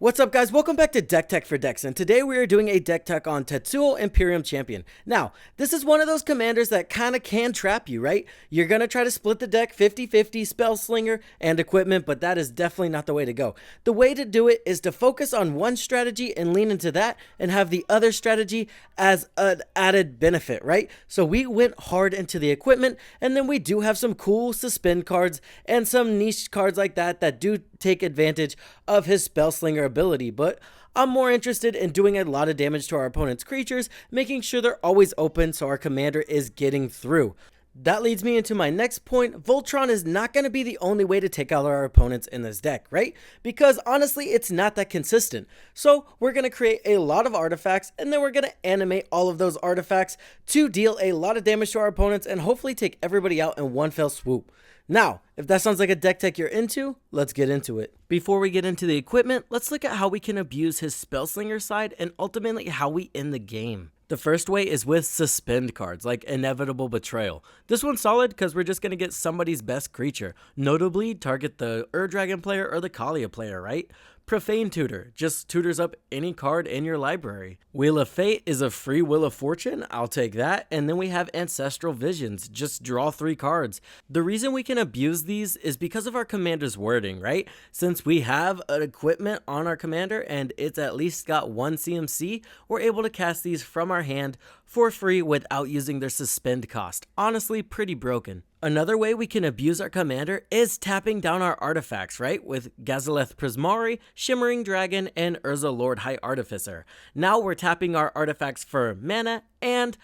What's up, guys? Welcome back to Deck Tech for Decks, and today we are doing a deck tech on Tetsuo Imperial Champion. Now, this is one of those commanders that kind of can trap you, right? You're going to try to split the deck 50-50 Spell Slinger and equipment, but that is definitely not the way to go. The way to do it is to focus on one strategy and lean into that and have the other strategy as an added benefit, right? So we went hard into the equipment, and then we do have some cool suspend cards and some niche cards like that that do take advantage of his Spell Slinger ability, but I'm more interested in doing a lot of damage to our opponent's creatures, making sure they're always open so our commander is getting through. That leads me into my next point. Voltron is not going to be the only way to take out our opponents in this deck, right? Because honestly, it's not that consistent. So we're going to create a lot of artifacts, and then we're going to animate all of those artifacts to deal a lot of damage to our opponents and hopefully take everybody out in one fell swoop. Now, if that sounds like a deck tech you're into, let's get into it. Before we get into the equipment, let's look at how we can abuse his Spellslinger side and ultimately how we end the game. The first way is with suspend cards, like Inevitable Betrayal. This one's solid because we're just going to get somebody's best creature. Notably, target the Dragon player or the Kalia player, right? Profane Tutor, just tutors up any card in your library. Wheel of Fate is a free Wheel of Fortune, I'll take that. And then we have Ancestral Visions, just draw 3 cards. The reason we can abuse these is because of our commander's wording, right? Since we have an equipment on our commander and it's at least got 1 CMC, we're able to cast these from our hand for free without using their suspend cost. Honestly, pretty broken. Another way we can abuse our commander is tapping down our artifacts, right? With Gazaleth Prismari, Shimmering Dragon, and Urza Lord High Artificer. Now we're tapping our artifacts for mana and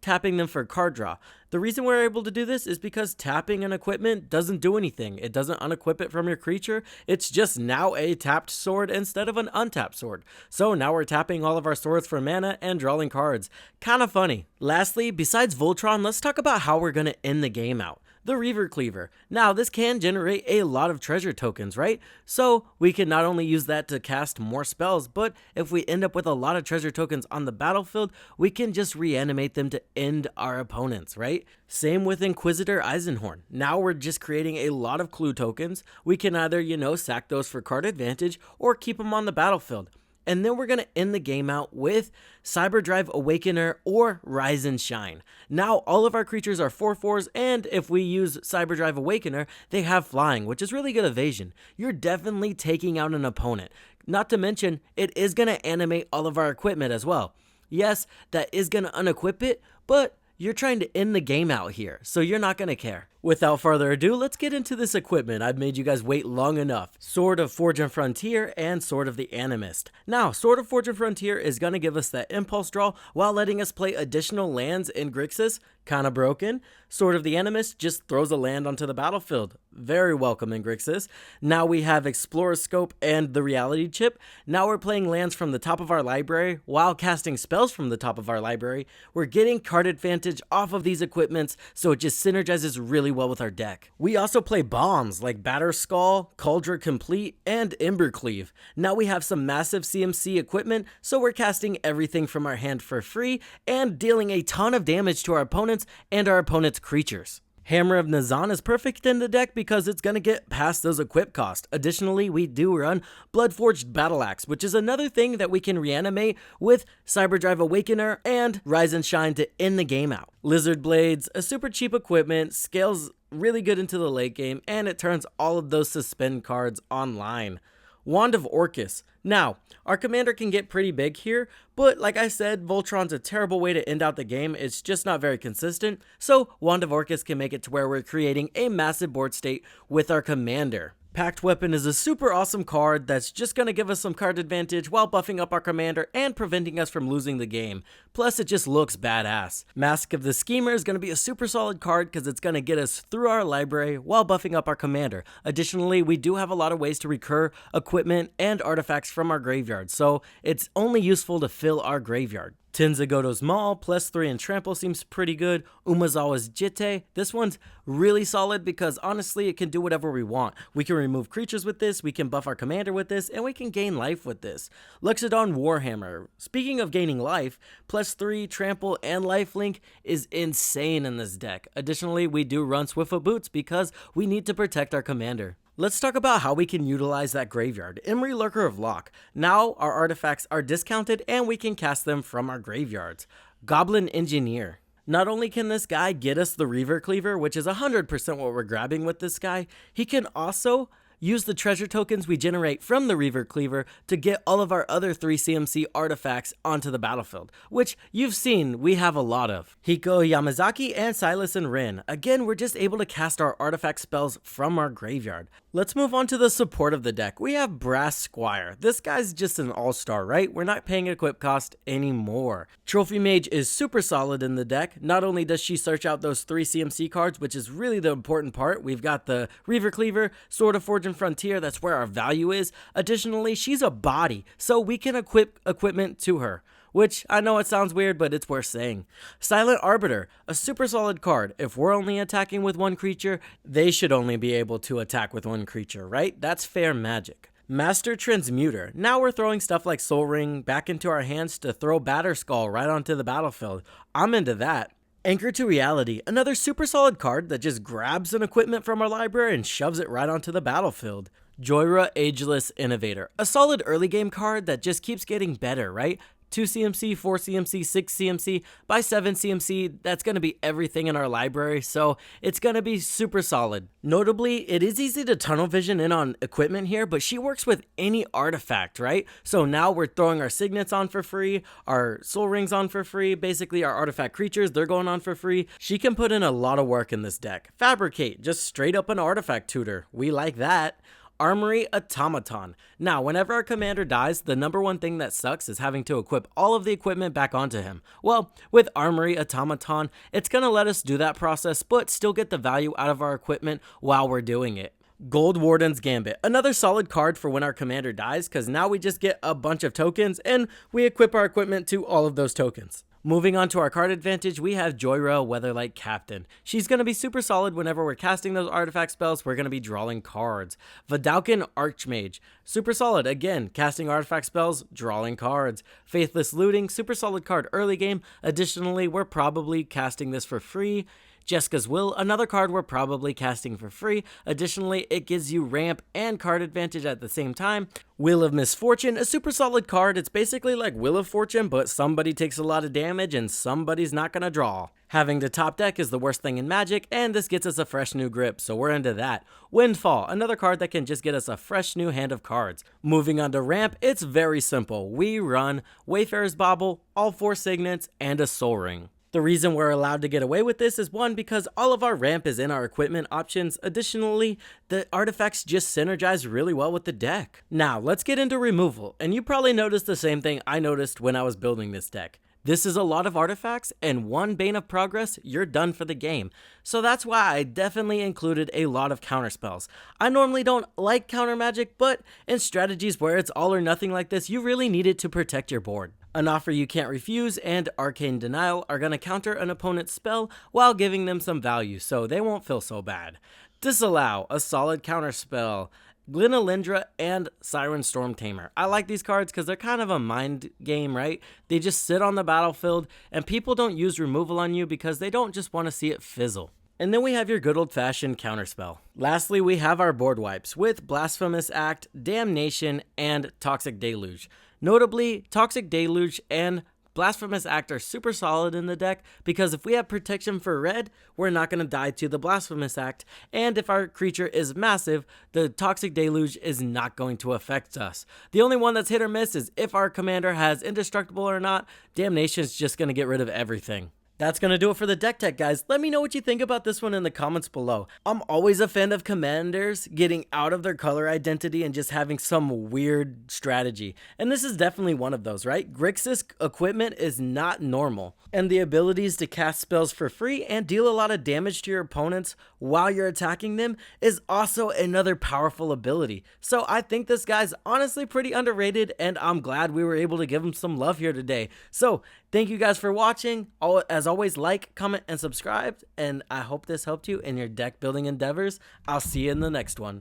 tapping them for card draw. The reason we're able to do this is because tapping an equipment doesn't do anything. It doesn't unequip it from your creature. It's just now a tapped sword instead of an untapped sword. So now we're tapping all of our swords for mana and drawing cards. Kind of funny. Lastly, besides Voltron, let's talk about how we're going to end the game out. The Reaver Cleaver. Now, this can generate a lot of treasure tokens, right? So we can not only use that to cast more spells, but if we end up with a lot of treasure tokens on the battlefield, we can just reanimate them to end our opponents, right? Same with Inquisitor Eisenhorn. Now we're just creating a lot of clue tokens. We can either, sack those for card advantage or keep them on the battlefield. And then we're going to end the game out with Cyberdrive Awakener or Rise and Shine. Now, all of our creatures are 4/4s, and if we use Cyberdrive Awakener, they have flying, which is really good evasion. You're definitely taking out an opponent. Not to mention, it is going to animate all of our equipment as well. Yes, that is going to unequip it, but you're trying to end the game out here, so you're not going to care. Without further ado, let's get into this equipment. I've made you guys wait long enough. Sword of Forge and Frontier and Sword of the Animist. Now, Sword of Forge and Frontier is going to give us that impulse draw while letting us play additional lands in Grixis. Kind of broken. Sword of the Animist just throws a land onto the battlefield. Very welcome in Grixis. Now we have Explorer Scope and the Reality Chip. Now we're playing lands from the top of our library while casting spells from the top of our library. We're getting card advantage off of these equipments, so it just synergizes really well with our deck. We also play bombs like Batter Skull, Cauldron Complete, and Embercleave. Now we have some massive CMC equipment, so we're casting everything from our hand for free and dealing a ton of damage to our opponents and our opponent's creatures. Hammer of Nazan is perfect in the deck because it's going to get past those equip costs. Additionally, we do run Bloodforged Battle Axe, which is another thing that we can reanimate with Cyberdrive Awakener and Rise and Shine to end the game out. Lizard Blades, a super cheap equipment, scales really good into the late game, and it turns all of those suspend cards online. Wand of Orcus. Now, our commander can get pretty big here, but like I said, Voltron's a terrible way to end out the game. It's just not very consistent, so Wand of Orcus can make it to where we're creating a massive board state with our commander. Pact Weapon is a super awesome card that's just going to give us some card advantage while buffing up our commander and preventing us from losing the game. Plus, it just looks badass. Mask of the Schemer is going to be a super solid card because it's going to get us through our library while buffing up our commander. Additionally, we do have a lot of ways to recur equipment and artifacts from our graveyard, so it's only useful to fill our graveyard. Tenzagoto's Maul, +3 and Trample seems pretty good. Umazawa's Jitte, this one's really solid because honestly it can do whatever we want. We can remove creatures with this, we can buff our commander with this, and we can gain life with this. Luxodon Warhammer, speaking of gaining life, +3, Trample, and lifelink is insane in this deck. Additionally, we do run Swiftfoot Boots because we need to protect our commander. Let's talk about how we can utilize that graveyard. Imri, Lurker of Lock. Now our artifacts are discounted and we can cast them from our graveyards. Goblin Engineer. Not only can this guy get us the Reaver Cleaver, which is 100% what we're grabbing with this guy, he can also use the treasure tokens we generate from the Reaver Cleaver to get all of our other 3 CMC artifacts onto the battlefield, which you've seen we have a lot of. Hiko Yamazaki and Silas and Rin. Again, we're just able to cast our artifact spells from our graveyard. Let's move on to the support of the deck. We have Brass Squire. This guy's just an all-star, right? We're not paying equip cost anymore. Trophy Mage is super solid in the deck. Not only does she search out those 3 CMC cards, which is really the important part. We've got the Reaver Cleaver, Sword of Fortune Frontier, that's where our value is. Additionally, she's a body, so we can equip equipment to her, which I know it sounds weird, but it's worth saying. Silent Arbiter, a super solid card. If we're only attacking with one creature, they should only be able to attack with one creature, right? That's fair magic. Master Transmuter. Now we're throwing stuff like Soul Ring back into our hands to throw Batterskull right onto the battlefield. I'm into that. Anchor to Reality, another super solid card that just grabs an equipment from our library and shoves it right onto the battlefield. Joyra Ageless Innovator, a solid early game card that just keeps getting better, right? 2 CMC, 4 CMC, 6 CMC, by 7 CMC, that's going to be everything in our library, so it's going to be super solid. Notably, it is easy to tunnel vision in on equipment here, but she works with any artifact, right? So now we're throwing our signets on for free, our soul rings on for free, basically our artifact creatures, they're going on for free. She can put in a lot of work in this deck. Fabricate, just straight up an artifact tutor. We like that. Armory Automaton. Now, whenever our commander dies, the number one thing that sucks is having to equip all of the equipment back onto him. Well, with Armory Automaton, it's going to let us do that process, but still get the value out of our equipment while we're doing it. Gold Warden's Gambit, another solid card for when our commander dies, because now we just get a bunch of tokens and we equip our equipment to all of those tokens. Moving on to our card advantage, we have Joyra Weatherlight Captain. She's going to be super solid whenever we're casting those artifact spells. We're going to be drawing cards. Vidalcan Archmage, super solid. Again, casting artifact spells, drawing cards. Faithless Looting, super solid card early game. Additionally, we're probably casting this for free. Jessica's Will, another card we're probably casting for free. Additionally, it gives you ramp and card advantage at the same time. Wheel of Misfortune, a super solid card. It's basically like Wheel of Fortune, but somebody takes a lot of damage and somebody's not going to draw. Having the top deck is the worst thing in Magic, and this gets us a fresh new grip, so we're into that. Windfall, another card that can just get us a fresh new hand of cards. Moving on to ramp, it's very simple. We run Wayfarer's Bauble, all 4 signets, and a Soul Ring. The reason we're allowed to get away with this is one, because all of our ramp is in our equipment options. Additionally, the artifacts just synergize really well with the deck. Now, let's get into removal, and you probably noticed the same thing I noticed when I was building this deck. This is a lot of artifacts, and one Bane of Progress, you're done for the game. So that's why I definitely included a lot of counter spells. I normally don't like counter magic, but in strategies where it's all or nothing like this, you really need it to protect your board. An Offer You Can't Refuse and Arcane Denial are going to counter an opponent's spell while giving them some value, so they won't feel so bad. Disallow, a solid counter spell. Glenalindra and Siren Storm Tamer. I like these cards because they're kind of a mind game, right? They just sit on the battlefield, and people don't use removal on you because they don't just want to see it fizzle. And then we have your good old-fashioned counterspell. Lastly, we have our board wipes with Blasphemous Act, Damnation, and Toxic Deluge. Notably, Toxic Deluge and Blasphemous Act are super solid in the deck because if we have protection for red, we're not going to die to the Blasphemous Act, and if our creature is massive, the Toxic Deluge is not going to affect us. The only one that's hit or miss is if our commander has Indestructible or not. Damnation is just going to get rid of everything. That's going to do it for the deck tech, guys. Let me know what you think about this one in the comments below. I'm always a fan of commanders getting out of their color identity and just having some weird strategy. And this is definitely one of those, right? Grixis equipment is not normal. And the abilities to cast spells for free and deal a lot of damage to your opponents while you're attacking them is also another powerful ability. So I think this guy's honestly pretty underrated, and I'm glad we were able to give him some love here today. So thank you guys for watching. As always, like, comment, and subscribe, and I hope this helped you in your deck building endeavors. I'll see you in the next one.